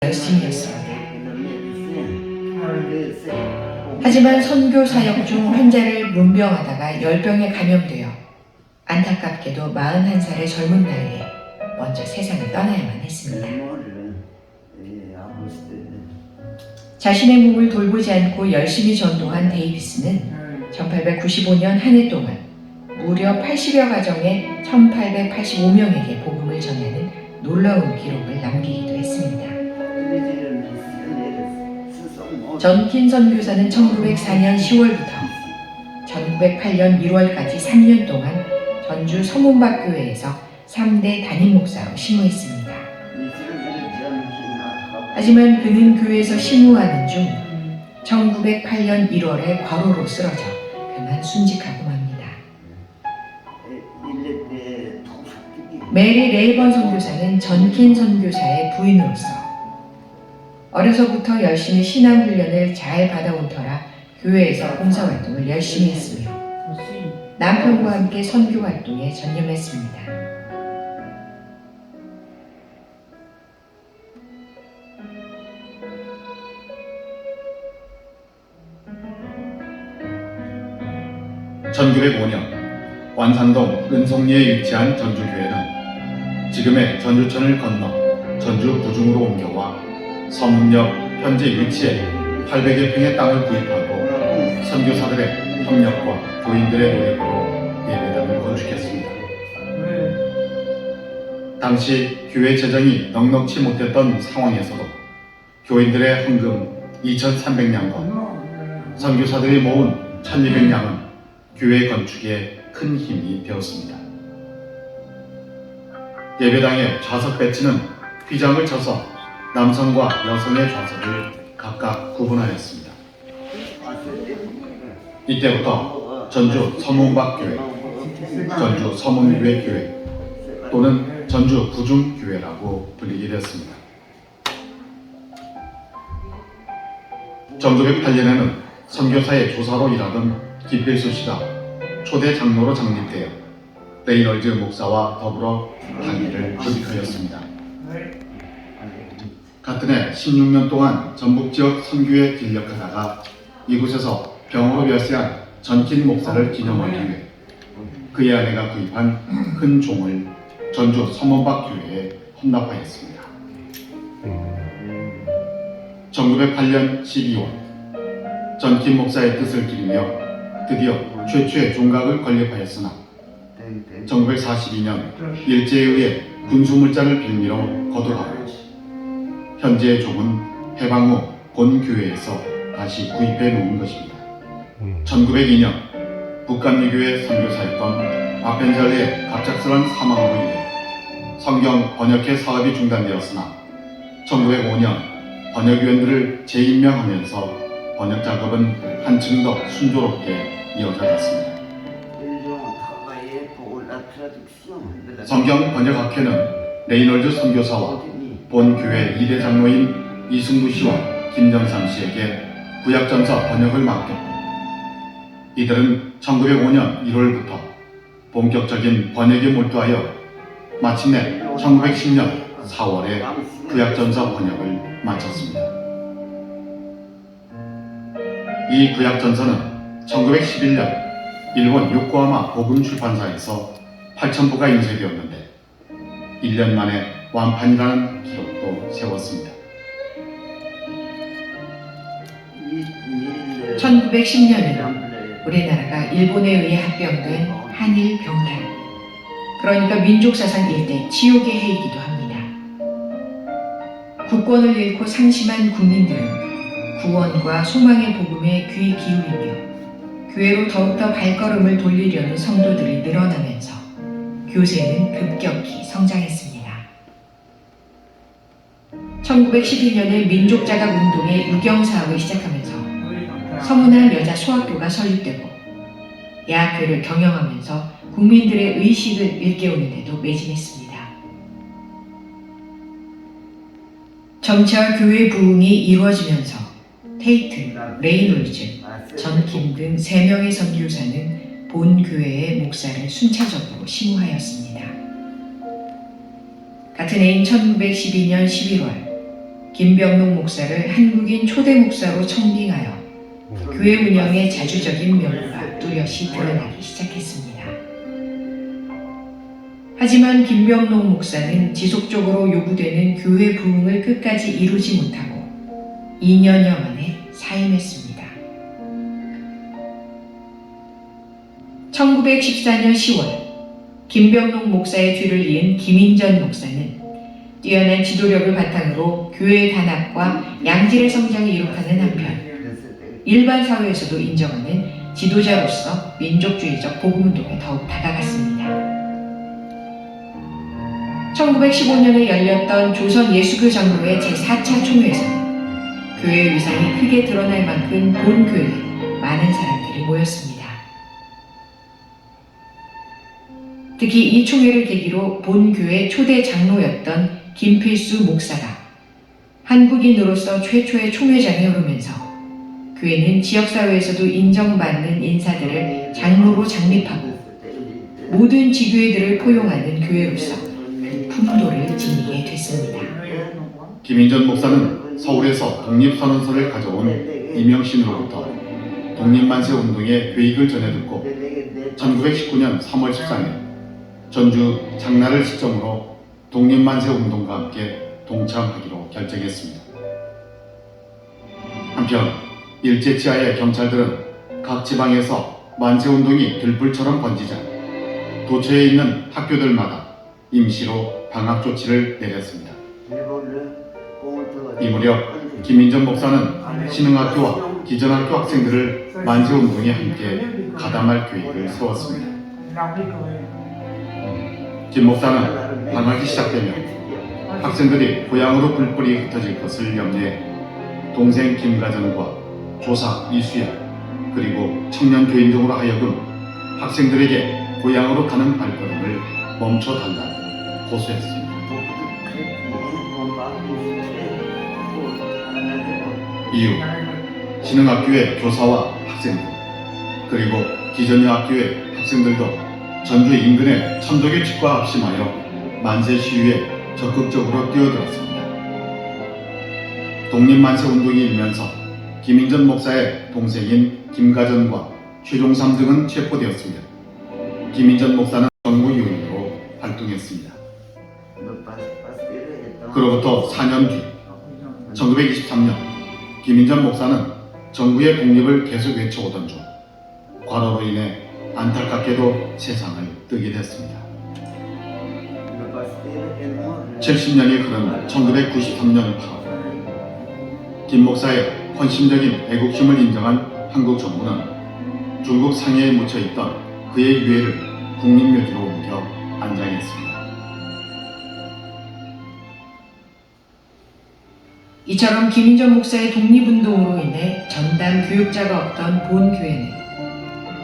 열심히 했습니다. 하지만 선교 사역 중 환자를 문병하다가 열병에 감염되어 안타깝게도 41살의 젊은 나이에 먼저 세상을 떠나야만 했습니다. 자신의 몸을 돌보지 않고 열심히 전도한 데이비스는 1895년 한 해 동안 무려 80여 가정에 1885명에게 복음을 전하는 놀라운 기록을 남기기도 했습니다. 전킨 선교사는 1904년 10월부터 1908년 1월까지 3년 동안 전주 서문박교회에서 3대 담임 목사로 심무했습니다. 하지만 그는 교회에서 심무하는 중 1908년 1월에 과로로 쓰러져 그만 순직하고 맙니다. 메리 레이번 선교사는 전킨 선교사의 부인으로서 어려서부터 열심히 신앙훈련을 잘 받아온 터라 교회에서 봉사활동을 열심히 했으며 남편과 함께 선교활동에 전념했습니다. (1905년) 완산동 은성리에 위치한 전주교회는 지금의 전주천을 건너 전주 부중으로 옮겨와 서문역 현재 위치에 800여 평의 땅을 구입하고 선교사들의 협력과 교인들의 노력으로 예배당을 건축했습니다. 당시 교회 재정이 넉넉지 못했던 상황에서도 교인들의 헌금 2,300냥과 선교사들이 모은 1,200냥은 교회 건축에 큰 힘이 되었습니다. 예배당의 좌석 배치는 휘장을 쳐서 남성과 여성의 좌석을 각각 구분하였습니다. 이때부터 전주 서문박교회, 전주 서문교회 또는 전주 부중교회라고 불리게 되었습니다. 1908년에는 선교사의 조사로 일하던 김필수 씨가 초대 장로로 장립되어 레이널즈 목사와 더불어 당회를 조직하였습니다. 같은 해 16년 동안 전북지역 선교에 진력하다가 이곳에서 병으로 별세한 전킨 목사를 기념하기 위해 그의 아내가 구입한 큰 종을 전주 서문박교회에 헌납하였습니다. 1908년 12월 전킨 목사의 뜻을 기리며 드디어 최초의 종각을 건립하였으나 1942년 일제에 의해 군수물자를 빌미로 거둘하고 현재의 종은 해방 후 본교회에서 다시 구입해 놓은 것입니다. 1902년 북감리교회 선교사였던 아펜젤리의 갑작스런 사망으로 인해 성경 번역회 사업이 중단되었으나 1905년 번역위원들을 재임명하면서 번역 작업은 한층 더 순조롭게 이어져갔습니다. 성경 번역학회는 레이널즈 선교사와 본교회 2대 장로인 이승무 씨와 김정삼 씨에게 구약전서 번역을 맡겼고 이들은 1905년 1월부터 본격적인 번역에 몰두하여 마침내 1910년 4월에 구약전서 번역을 마쳤습니다. 이 구약전서는 1911년 일본 요코하마 복음출판사에서 8,000부가 인쇄되었는데 1년 만에 완판이라는 기록도 세웠습니다. 1910년에는 우리나라가 일본에 의해 합병된 한일 병단, 그러니까 민족사상 일대 치욕의 해이기도 합니다. 국권을 잃고 상심한 국민들은 구원과 소망의 복음에 귀 기울이며 교회로 더욱더 발걸음을 돌리려는 성도들이 늘어나면서 교세는 급격히 성장했습니다. 1912년에 민족자각운동의 유경사업을 시작하면서 서문화 여자 소학교가 설립되고 야학교를 경영하면서 국민들의 의식을 일깨우는 데도 매진했습니다. 점차 교회 부흥이 이루어지면서 테이트, 레이놀즈, 전킴 등 3명의 선교사는 본 교회의 목사를 순차적으로 심우하였습니다. 같은 해인 1912년 11월 김병록 목사를 한국인 초대 목사로 청빙하여 교회 운영의 자주적인 면모가 뚜렷이 드러나기 시작했습니다. 하지만 김병록 목사는 지속적으로 요구되는 교회 부흥을 끝까지 이루지 못하고 2년여 만에 사임했습니다. 1914년 10월 김병록 목사의 뒤를 이은 김인전 목사는 뛰어난 지도력을 바탕으로 교회의 단합과 양질의 성장을 이룩하는 한편 일반 사회에서도 인정하는 지도자로서 민족주의적 복음운동에 더욱 다가갔습니다. 1915년에 열렸던 조선 예수교 장로회 제4차 총회에서는 교회의 위상이 크게 드러날 만큼 본 교회에 많은 사람들이 모였습니다. 특히 이 총회를 계기로 본 교회 초대 장로였던 김필수 목사가 한국인으로서 최초의 총회장에 오르면서 교회는 지역사회에서도 인정받는 인사들을 장로로 장립하고 모든 지교회들을 포용하는 교회로서 그 풍도를 지니게 됐습니다. 김인전 목사는 서울에서 독립선언서를 가져온 이명신으로부터 독립만세 운동의 계획을 전해 듣고 1919년 3월 13일 전주 장날을 시점으로 독립만세 운동과 함께 동참하기로 결정했습니다. 한편 일제치하의 경찰들은 각 지방에서 만세운동이 들불처럼 번지자 도처에 있는 학교들마다 임시로 방학 조치를 내렸습니다. 이 무렵 김인전 목사는 신흥학교와 기전학교 학생들을 만세운동에 함께 가담할 계획을 세웠습니다. 김 목사는 방학이 시작되면 학생들이 고향으로 불불이 흩어질 것을 염려해 동생 김가전과 조사 이수연 그리고 청년 교인 등으로 하여금 학생들에게 고향으로 가는 발걸음을 멈춰달라고 호소했습니다. 이후 신흥학교의 교사와 학생들 그리고 기전여학교의 학생들도 전주 인근의 천덕의 집과 합심하여 만세 시위에 적극적으로 뛰어들었습니다. 독립만세 운동이 일면서 김인전 목사의 동생인 김가전과 최종삼 등은 체포되었습니다. 김인전 목사는 정부 요인으로 활동했습니다. 그로부터 4년 뒤 1923년 김인전 목사는 정부의 독립을 계속 외쳐오던 중 과로로 인해 안타깝게도 세상을 뜨게 됐습니다. 70년이 흐른 1993년 8월 김 목사의 헌신적인 애국심을 인정한 한국 정부는 중국 상해에 묻혀있던 그의 유해를 국립묘지로 옮겨 안장했습니다. 이처럼 김인전 목사의 독립운동으로 인해 전담 교육자가 없던 본 교회는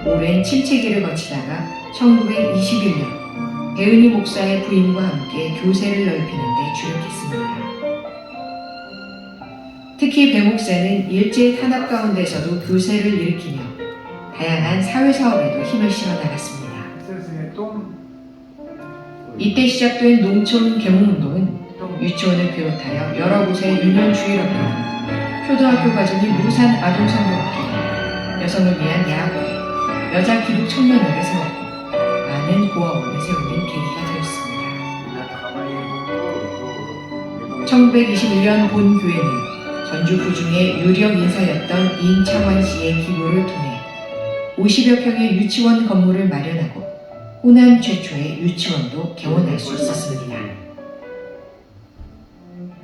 오랜 침체기를 거치다가 1921년 배은희 목사의 부임과 함께 교세를 넓히는 데 주력했습니다. 특히 배 목사는 일제 탄압 가운데서도 교세를 일으키며 다양한 사회사업에도 힘을 실어 나갔습니다. 이때 시작된 농촌 계몽운동은 유치원을 비롯하여 여러 곳의 유년 주일학교, 초등학교 과정이 무산 아동성교학교, 여성을 위한 야학회, 여자 기독 청년회를 세웠고 많은 고아원을 세우는 계기가 되었습니다. 1921년 본 교회는 전주 부중의 유력 인사였던 인창환 씨의 기부를 통해 50여 평의 유치원 건물을 마련하고 호남 최초의 유치원도 개원할 수 있었습니다.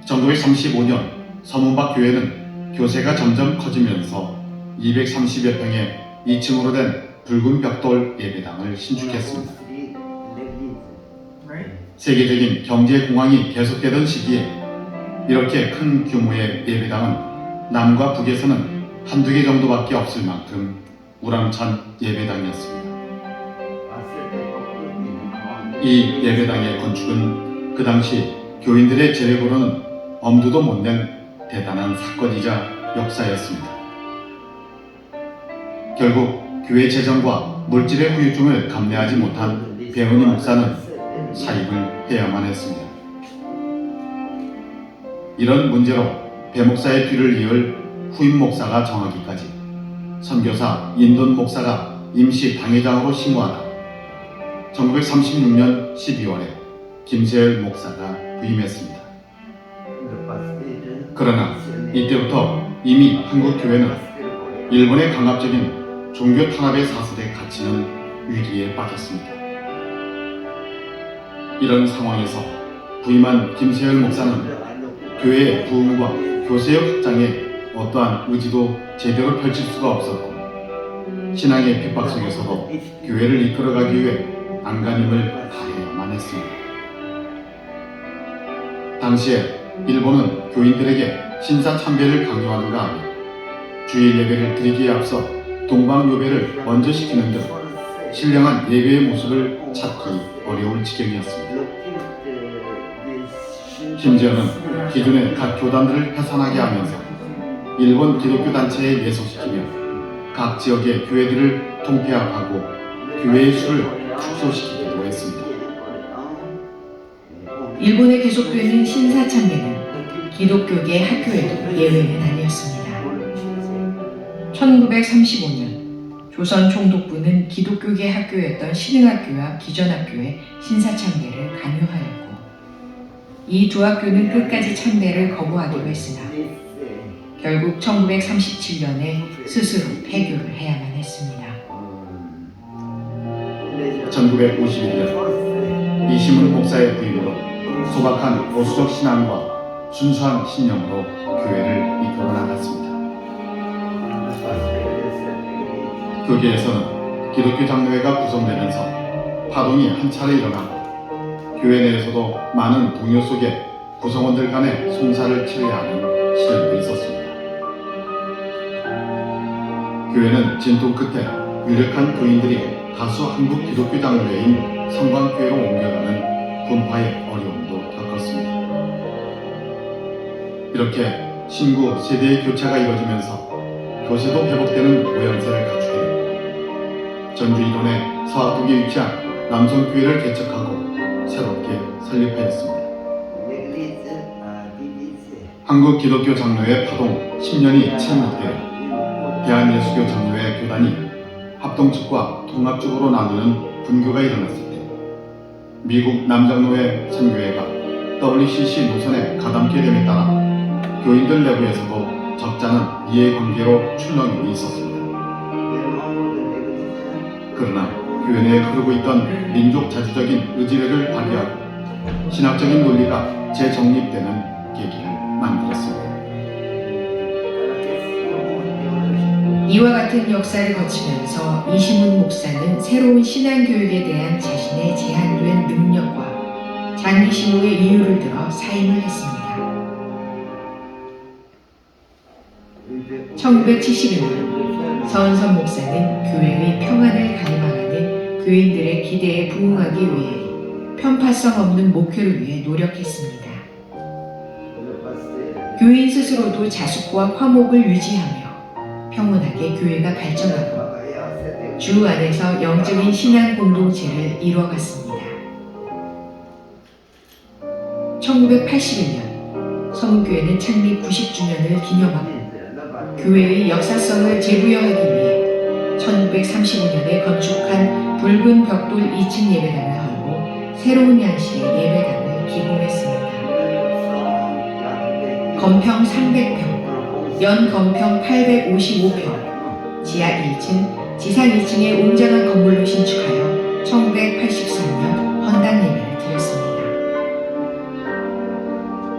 1935년 서문박 교회는 교세가 점점 커지면서 230여 평의 2층으로 된 붉은 벽돌 예배당을 신축했습니다. 세계적인 경제 공황이 계속되던 시기에 이렇게 큰 규모의 예배당은 남과 북에서는 한두 개 정도밖에 없을 만큼 우람찬 예배당이었습니다. 이 예배당의 건축은 그 당시 교인들의 재력으로는 엄두도 못 낸 대단한 사건이자 역사였습니다. 결국 교회 재정과 물질의 후유증을 감내하지 못한 배은희 목사는 사임을 해야만 했습니다. 이런 문제로 배 목사의 뒤를 이을 후임 목사가 정하기까지 선교사 인돈 목사가 임시 당회장으로 심호하다 1936년 12월에 김세열 목사가 부임했습니다. 그러나 이때부터 이미 한국 교회는 일본의 강압적인 종교 탄압의 사슬에 갇히는 위기에 빠졌습니다. 이런 상황에서 부임한 김세열 목사는 교회의 부흥과 교세의 확장에 어떠한 의지도 제대로 펼칠 수가 없었고 신앙의 핍박 속에서도 교회를 이끌어가기 위해 안간힘을 다해야만 했습니다. 당시에 일본은 교인들에게 신사참배를 강요하는가 하며 주일 예배를 드리기에 앞서 동방요배를 먼저 시키는 등 신령한 예배의 모습을 찾기 어려울 지경이었습니다. 심지어는 기존의 각 교단들을 해산하게 하면서 일본 기독교 단체에 예속시키며 각 지역의 교회들을 통폐합하고 교회의 수를 축소시키기도 했습니다. 일본에 계속되는 신사참배는 기독교계 학교에도 예외는 아니었습니다. 1935년 조선 총독부는 기독교계 학교였던 신흥학교와 기전학교에 신사참배를 강요하였고 이 두 학교는 끝까지 참배를 거부하기로 했으나 결국 1937년에 스스로 폐교를 해야만 했습니다. 1951년 이시문 목사의 부임으로 소박한 보수적 신앙과 순수한 신념으로 교회를 이끌어 나갔습니다. 교계에서는 기독교 장로회가 구성되면서 파동이 한 차례 일어나고 교회 내에서도 많은 동요 속에 구성원들 간의 송사를 치러야 하는 시절도 있었습니다. 교회는 진통 끝에 유력한 교인들이 다수 한국 기독교 장로회인 성광교회로 옮겨가는 분파의 어려움도 겪었습니다. 이렇게 신구 세대의 교체가 이루어지면서 교세도 회복되는 모양새를 갖추게 됐고 전주 이론의 서학동에 위치한 남성교회를 개척하고 새롭게 설립하였습니다. 한국 기독교 장로회 파동 10년이 채 못 되어 대한예수교 장로회 교단이 합동측과 통합적으로 나누는 분교가 일어났을 때 미국 남장로회 선교회가 WCC 노선에 가담게 됨에 따라 교인들 내부에서도 적잖은 이해관계로 출렁임이 있었습니다. 그러나 교회 내에 흐르고 있던 민족 자주적인 의지력을 발휘하고 신학적인 논리가 재정립되는 계기를 만들었습니다. 이와 같은 역사를 거치면서 이시문 목사는 새로운 신앙교육에 대한 자신의 제한된 능력과 장기 신호의 이유를 들어 사임을 했습니다. 1971년 서은선 목사는 교회의 평안을 갈망하는 교인들의 기대에 부응하기 위해 편파성 없는 목회를 위해 노력했습니다. 교인 스스로도 자숙과 화목을 유지하며 평온하게 교회가 발전하고 주 안에서 영적인 신앙 공동체를 이뤄갔습니다. 1981년 서문교회는 창립 90주년을 기념하고 교회의 역사성을 재부여하기 위해 1935년에 건축한 붉은 벽돌 2층 예배당을 헐고 새로운 양식의 예배당을 기공했습니다. 건평 300평, 연 건평 855평, 지하 1층, 지상 2층의 웅장한 건물로 신축하여 1983년 헌당 예배를 드렸습니다.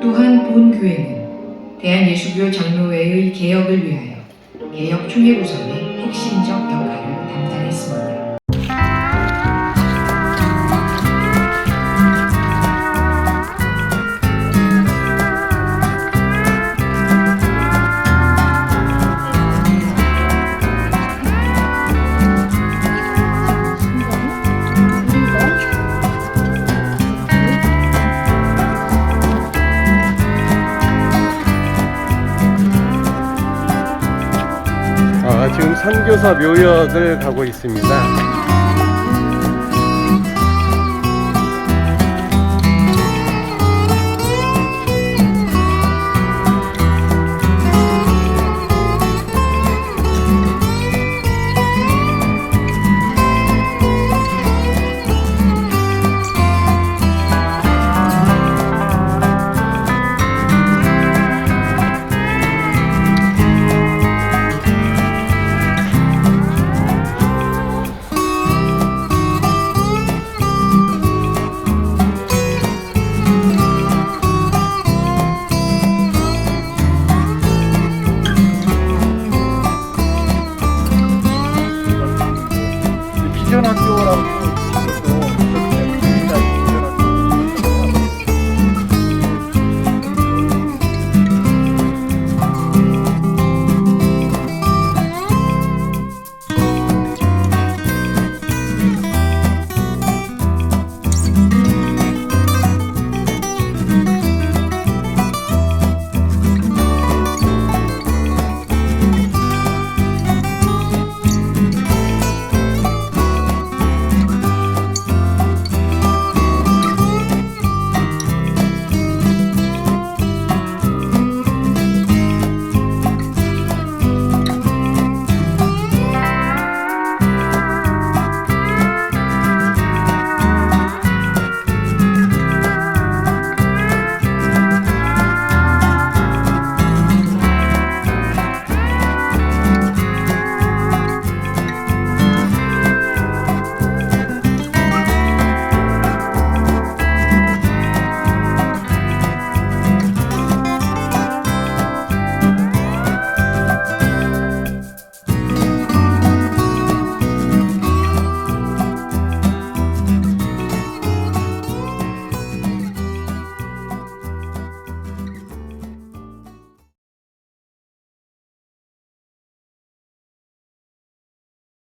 또한 본 교회는 대한예수교 장로회의 개혁을 위하여 개혁 총회 구성의 핵심적 역할을 담당했습니다. 지금 선교사 묘역을 가고 있습니다.